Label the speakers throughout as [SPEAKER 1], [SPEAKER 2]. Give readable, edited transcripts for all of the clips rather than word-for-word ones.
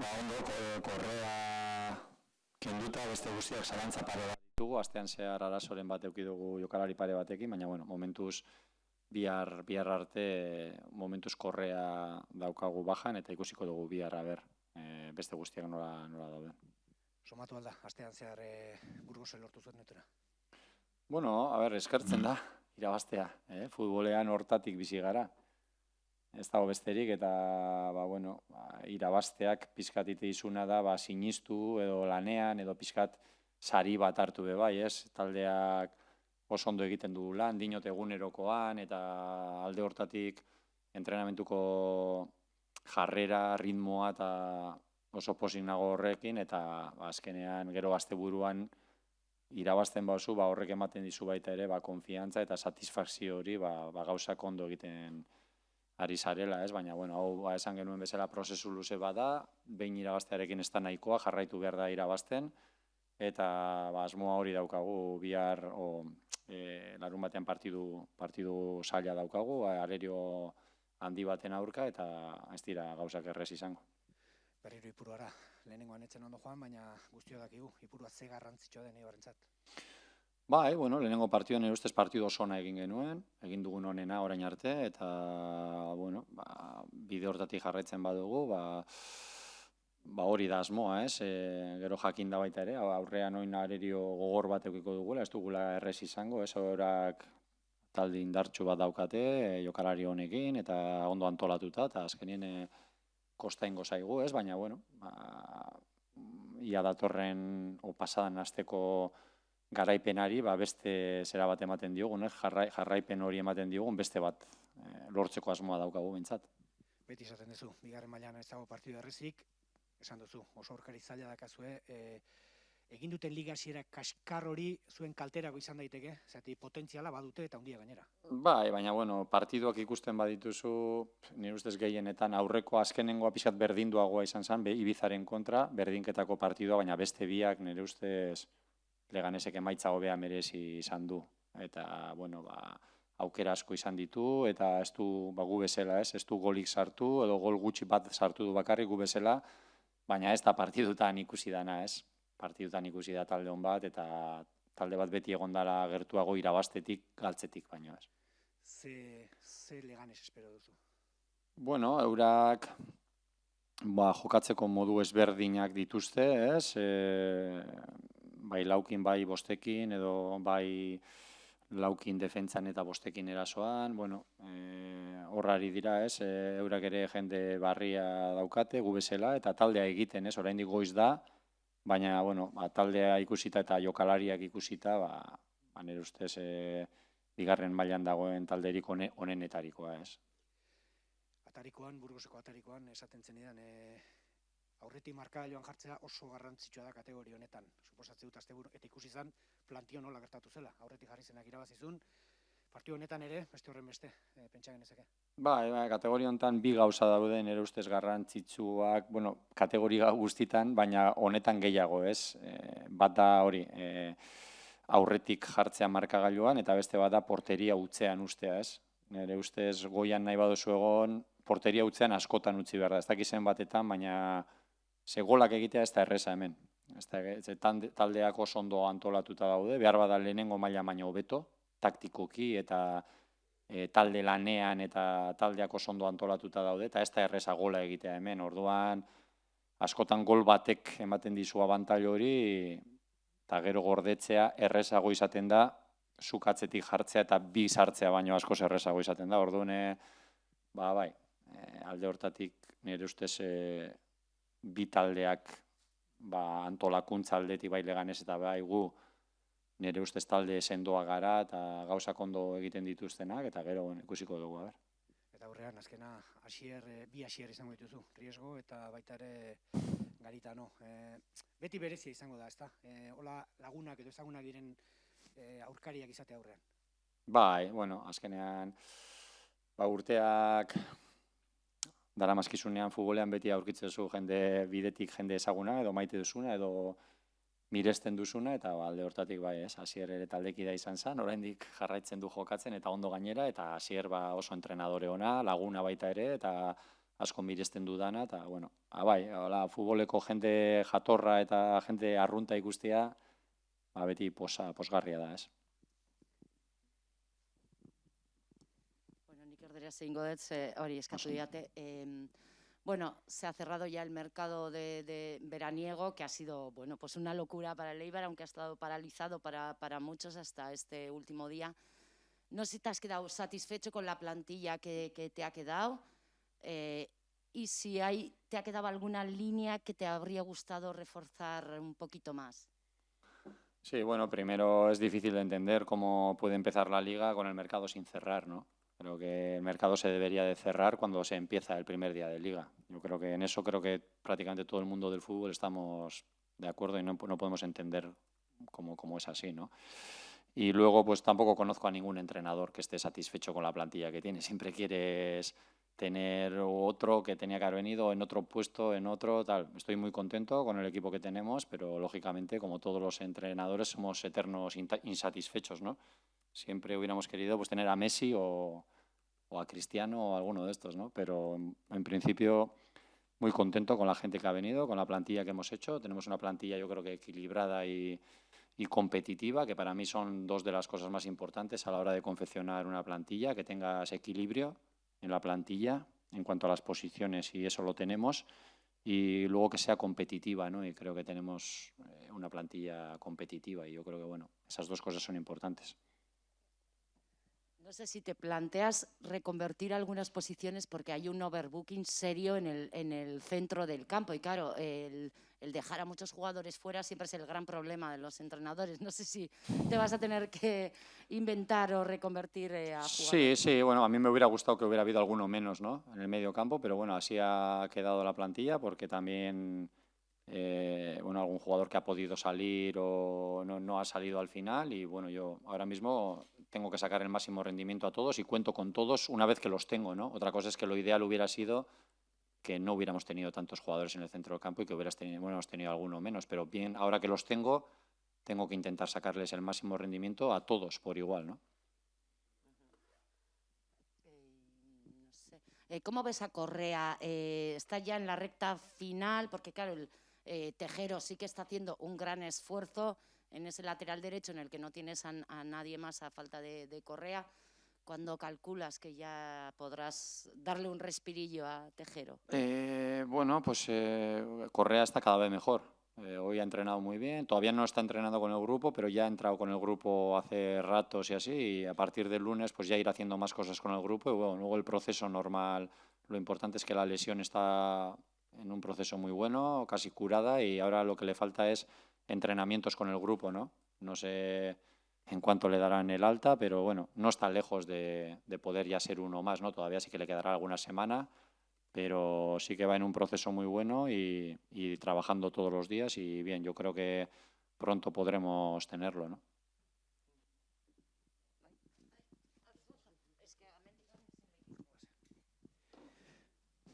[SPEAKER 1] Ondo, korrea kenduta beste guztiak zalantza pare bat ditugu. Astean zehar arazoren bat eduki dugu jokalari pare batekin, baina momentuz bihar arte momentuz korrea daukagu bajan eta ikusiko dugu bihar beste guztiak nola dauden.
[SPEAKER 2] Somatu alda, astean zehar Burgosen lortu zuen netera.
[SPEAKER 1] Eskertzen da, irabaztea. Futbolean hortatik bizi gara. Ez dago besterik eta irabazteak pizkat izuna da sinistu edo lanean edo pizkat sari bat hartu be bai, ez? Taldeak oso ondo egiten du lan, dinot egunerokoan eta alde hortatik entrenamentuko jarrera, ritmoa eta oso pozik nago horrekin eta azkenean gero asteburuan irabazten bauzu, horrek ematen dizu baita ere konfiantza eta satisfakzio hori gauzak ondo egiten ari zarela, ez? Baina, hau esan genuen bezala prozesu luze bada, behin irabaztearekin ez da nahikoa, jarraitu behar da irabazten, eta asmoa hori daukagu, bihar larun batean partidu zaila daukagu, arerio handi baten aurka, eta ez dira gauzak errez izango.
[SPEAKER 2] Berriro Ipuruara, lehenengoan etzen ondo joan, baina guztio dakigu, Ipurua ze garrantzitsua den Eibarrentzat.
[SPEAKER 1] Lehenengo partidu nire ustez partidu oso ona egin genuen, egin dugun onena orain arte, eta bide hortatik jarraitzen badugu, hori da asmoa, ez? Gero jakin da baita ere, aurrean oin arerio gogor bat eukiko dugula, ez dugula errez izango, ez horak talde indartsu bat daukate, jokalari honekin, eta ondo antolatuta, eta azkenien kosta ingo zaigu, ez? Baina, ia datorren pasadan asteko garaipenari beste zera bat ematen diogun, jarraipen hori ematen diogun, beste bat lortzeko asmoa daukagu bintzat.
[SPEAKER 2] Beti esaten duzu, bigarren mailan ez dago partidu errezik, esan duzu, oso aurkari zaila dakazue, egin duten liga hasiera kaskar hori zuen kalterako izan daiteke, zati potentziala badute eta handia gainera.
[SPEAKER 1] Baina partiduak ikusten badituzu, nire ustez gehienetan aurreko azkenengoa pixkat berdinduagoa izan zen, Ibizaren kontra, berdinketako partidua, baina beste biak nire ustez Leganesek emaitza hobea merezi izan du. Eta, aukera asko izan ditu, eta ez du gu bezala, ez du golik sartu, edo gol gutxi bat sartu du bakarrik gu bezala, baina ez da partidutan ikusi dana, ez? Partidutan ikusi da talde hon bat, eta talde bat beti egon dela gertuago irabaztetik, galtzetik baino, ez?
[SPEAKER 2] Ze Leganes espero duzu?
[SPEAKER 1] Eurak jokatzeko modu ezberdinak dituzte, ez? Bai laukin, bai bostekin, edo bai laukin defentzan eta bostekin erasoan, horrari dira, ez, eurak ere jende barria daukate, gu bezala, eta taldea egiten, ez, oraindik goiz da, baina, taldea ikusita eta jokalariak ikusita, nire ustez, bigarren mailan dagoen talderik onenetarikoa, ez.
[SPEAKER 2] Atarikoan, Burgoseko atarikoan, esaten zenidan, aurretik markagailuan jartzea oso garrantzitsua da kategori honetan. Suposatze dut asteburu eta ikusi izan plantio nola gertatu zela. Aurretik jarri zenak irabazizun, partio honetan ere, beste horren beste, pentsa genezake.
[SPEAKER 1] Kategori honetan bi gauza dauden ere ustez garrantzitsuak, kategoria guztitan, baina honetan gehiago, ez? Bat da hori, aurretik jartzea markagailuan, eta beste bat da porteria utzean ustea, ez? Nire ustez goian nahi baduzu egon, porteria utzean askotan utzi behar da. Ez dakizen batetan, baina golak egitea ez da erreza hemen. Taldeak oso ondo antolatuta daude, behar bada lehenengo maila baino hobeto, taktikoki eta talde lanean eta taldeak oso ondo antolatuta daude, eta ez da erreza gola egitea hemen. Orduan, askotan gol batek ematen dizu abantailo hori, eta gero gordetzea errezago izaten da, zukatzetik jartzea eta bi sartzea baino askoz errezago izaten da. Orduan, alde hortatik nire ustez bi taldeak antolakuntza aldetik bai Leganes eta bai gu nire ustez talde sendoa gara eta gauzak ondo egiten dituztenak eta gero ikusiko dugu,
[SPEAKER 2] Eta aurrean, azkena, bi hasier izango dituzu, Riesgo eta baita ere Garitano. Beti berezia izango da, ezta? Hola lagunak edo ezagunak diren aurkariak izate aurrean.
[SPEAKER 1] Azkenean, urteak daramazkizunean futbolean beti aurkitzen zu jende bidetik jende ezaguna, edo maite duzuna, edo miresten duzuna, eta alde hortatik Asier ere taldekidea izan zen, oraindik jarraitzen du jokatzen, eta ondo gainera, eta Asier oso entrenadore ona, laguna baita ere, eta asko miresten dudana, eta, bueno, bai, hola, futboleko jende jatorra eta jende arrunta ikustea, beti posgarria da, ez?
[SPEAKER 3] Bueno, nik erderaz egingo dut, hori eskatu diate. Bueno, se ha cerrado ya el mercado de veraniego, que ha sido, bueno, pues una locura para el Eibar, aunque ha estado paralizado para muchos hasta este último día. No sé si te has quedado satisfecho con la plantilla que te ha quedado y si te ha quedado alguna línea que te habría gustado reforzar un poquito más.
[SPEAKER 1] Sí, bueno, primero es difícil de entender cómo puede empezar la liga con el mercado sin cerrar, ¿no? Creo que el mercado se debería de cerrar cuando se empieza el primer día de liga. Yo creo que en eso creo que prácticamente todo el mundo del fútbol estamos de acuerdo y no podemos entender cómo es así, ¿no? Y luego, pues tampoco conozco a ningún entrenador que esté satisfecho con la plantilla que tiene. Siempre quieres tener otro que tenía que haber venido en otro puesto, en otro, tal. Estoy muy contento con el equipo que tenemos, pero lógicamente, como todos los entrenadores, somos eternos insatisfechos, ¿no? Siempre hubiéramos querido pues tener a Messi o a Cristiano o alguno de estos, ¿no? Pero en principio muy contento con la gente que ha venido, con la plantilla que hemos hecho. Tenemos una plantilla, yo creo que equilibrada y competitiva, que para mí son dos de las cosas más importantes a la hora de confeccionar una plantilla, que tenga ese equilibrio en la plantilla en cuanto a las posiciones, y eso lo tenemos, y luego que sea competitiva, ¿no? Y creo que tenemos una plantilla competitiva y yo creo que, bueno, esas dos cosas son importantes.
[SPEAKER 3] No sé si te planteas reconvertir algunas posiciones porque hay un overbooking serio en el centro del campo y claro, el dejar a muchos jugadores fuera siempre es el gran problema de los entrenadores. No sé si te vas a tener que inventar o reconvertir a jugadores.
[SPEAKER 1] Sí, bueno, a mí me hubiera gustado que hubiera habido alguno menos, ¿no? En el medio campo, pero bueno, así ha quedado la plantilla porque también, bueno, algún jugador que ha podido salir o no ha salido al final y bueno, yo ahora mismo tengo que sacar el máximo rendimiento a todos y cuento con todos una vez que los tengo, ¿no? Otra cosa es que lo ideal hubiera sido que no hubiéramos tenido tantos jugadores en el centro del campo y que hubiéramos tenido alguno menos, pero bien, ahora que los tengo que intentar sacarles el máximo rendimiento a todos por igual, ¿no?
[SPEAKER 3] ¿Cómo ves a Correa? ¿Está ya en la recta final? Porque claro, Tejero sí que está haciendo un gran esfuerzo en ese lateral derecho en el que no tienes a nadie más a falta de Correa. ¿Cuándo calculas que ya podrás darle un respirillo a Tejero?
[SPEAKER 1] Bueno, pues Correa está cada vez mejor. Hoy ha entrenado muy bien. Todavía no está entrenando con el grupo, pero ya ha entrado con el grupo hace ratos y así. Y a partir del lunes, pues ya irá haciendo más cosas con el grupo. Y bueno, luego el proceso normal. Lo importante es que la lesión está en un proceso muy bueno, casi curada. Y ahora lo que le falta es entrenamientos con el grupo, ¿no? No sé en cuánto le darán el alta, pero bueno, no está lejos de poder ya ser uno más, ¿no? Todavía sí que le quedará alguna semana, pero sí que va en un proceso muy bueno y trabajando todos los días y bien, yo creo que pronto podremos tenerlo, ¿no?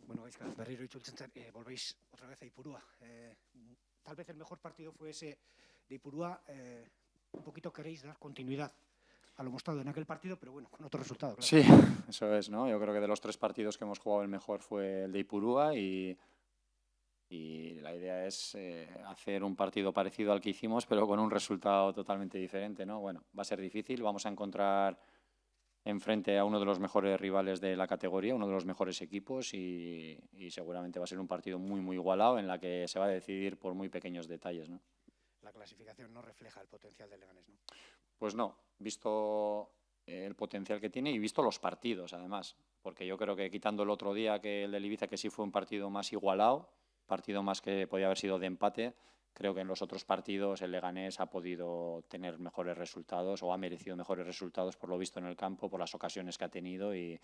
[SPEAKER 2] Bueno, Gaizka, berriro itzultzen zen, volvéis otra vez a Ipurúa. Tal vez el mejor partido fue ese de Ipurúa. Un poquito queréis dar continuidad a lo mostrado en aquel partido, pero bueno, con otro resultado, claro.
[SPEAKER 1] Sí, eso es, ¿no? Yo creo que de los 3 partidos que hemos jugado el mejor fue el de Ipurúa y la idea es hacer un partido parecido al que hicimos, pero con un resultado totalmente diferente, ¿no? Bueno, va a ser difícil, vamos a encontrar enfrente a uno de los mejores rivales de la categoría, uno de los mejores equipos y seguramente va a ser un partido muy, muy igualado en la que se va a decidir por muy pequeños detalles, ¿no?
[SPEAKER 2] La clasificación no refleja el potencial del Leganés, ¿no?
[SPEAKER 1] Pues no, visto el potencial que tiene y visto los partidos, además, porque yo creo que quitando el otro día que el del Ibiza, que sí fue un partido más igualado, partido más que podía haber sido de empate, creo que en los otros partidos el Leganés ha podido tener mejores resultados o ha merecido mejores resultados por lo visto en el campo, por las ocasiones que ha tenido y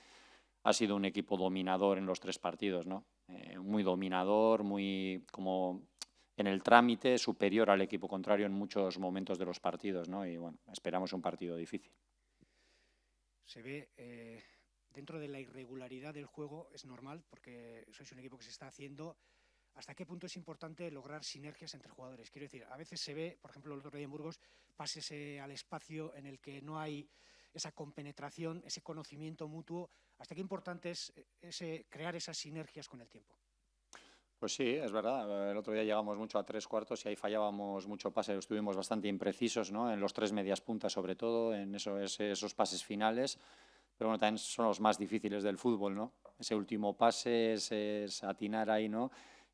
[SPEAKER 1] ha sido un equipo dominador en los 3 partidos, ¿no? Muy dominador, muy como en el trámite superior al equipo contrario en muchos momentos de los partidos, ¿no? Y bueno, esperamos un partido difícil.
[SPEAKER 2] Se ve dentro de la irregularidad del juego, es normal, porque sois un equipo que se está haciendo. ¿Hasta qué punto es importante lograr sinergias entre jugadores? Quiero decir, a veces se ve, por ejemplo, el otro día en Burgos, pases al espacio en el que no hay esa compenetración, ese conocimiento mutuo. ¿Hasta qué importante es crear esas sinergias con el tiempo?
[SPEAKER 1] Pues sí, es verdad. El otro día llegamos mucho a 3 cuartos y ahí fallábamos mucho pase. Estuvimos bastante imprecisos, ¿no? En los 3 medias puntas, sobre todo, en esos pases finales. Pero bueno, también son los más difíciles del fútbol, ¿no? Ese último pase, es atinar ahí, ¿no?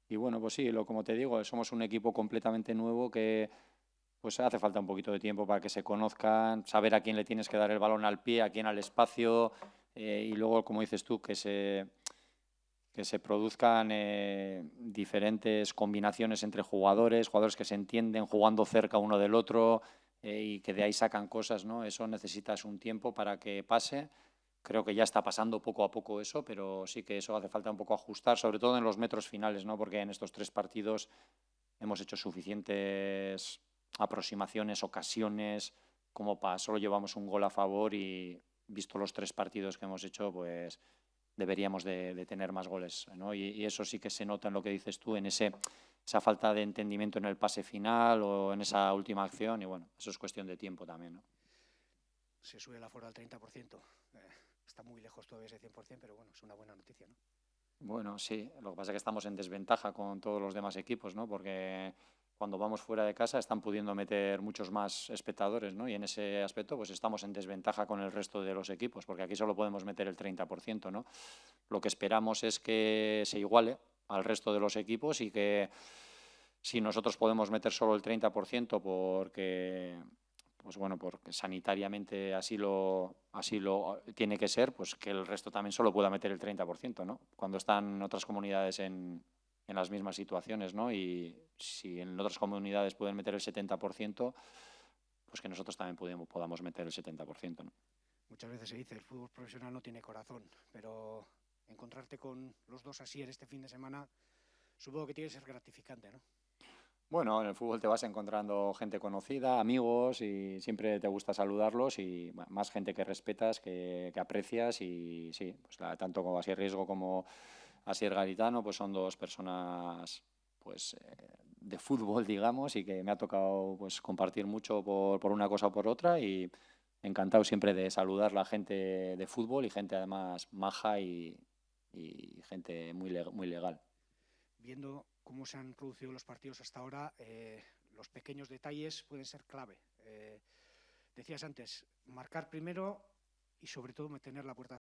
[SPEAKER 1] Y bueno, pues sí, como te digo, somos un equipo completamente nuevo que pues hace falta un poquito de tiempo para que se conozcan, saber a quién le tienes que dar el balón al pie, a quién al espacio, y luego, como dices tú, que se produzcan diferentes combinaciones entre jugadores que se entienden jugando cerca uno del otro, y que de ahí sacan cosas, ¿no? Eso necesitas un tiempo para que pase. Creo que ya está pasando poco a poco eso, pero sí que eso hace falta un poco ajustar, sobre todo en los metros finales, ¿no? Porque en estos 3 partidos hemos hecho suficientes aproximaciones, ocasiones, como para solo llevamos un gol a favor y visto los 3 partidos que hemos hecho, pues deberíamos de tener más goles, ¿no? Y eso sí que se nota en lo que dices tú, en esa falta de entendimiento en el pase final o en esa última acción, y bueno, eso es cuestión de tiempo también, ¿no?
[SPEAKER 2] Se sube el aforo al 30%. Está muy lejos todavía ese 100%, pero bueno, es una buena noticia, ¿no?
[SPEAKER 1] Bueno, sí, lo que pasa es que estamos en desventaja con todos los demás equipos, ¿no? Porque cuando vamos fuera de casa están pudiendo meter muchos más espectadores, ¿no? Y en ese aspecto pues estamos en desventaja con el resto de los equipos, porque aquí solo podemos meter el 30%, ¿no? Lo que esperamos es que se iguale al resto de los equipos y que si nosotros podemos meter solo el 30% pues bueno, porque sanitariamente así lo tiene que ser, pues que el resto también solo pueda meter el 30%, ¿no? Cuando están otras comunidades en las mismas situaciones, ¿no? Y si en otras comunidades pueden meter el 70%, pues que nosotros también podamos meter el 70%, ¿no?
[SPEAKER 2] Muchas veces se dice, el fútbol profesional no tiene corazón, pero encontrarte con los dos así en este fin de semana, supongo que tiene que ser gratificante, ¿no?
[SPEAKER 1] Bueno, en el fútbol te vas encontrando gente conocida, amigos, y siempre te gusta saludarlos y más gente que respetas, que aprecias, y sí, pues tanto como Asier Riesgo como Asier Garitano, pues son dos personas pues de fútbol, digamos, y que me ha tocado pues compartir mucho por una cosa o por otra, y encantado siempre de saludar a la gente de fútbol y gente además maja y gente muy legal.
[SPEAKER 2] Viendo cómo se han producido los partidos hasta ahora, los pequeños detalles pueden ser clave. Decías antes, marcar primero y sobre todo mantener la puerta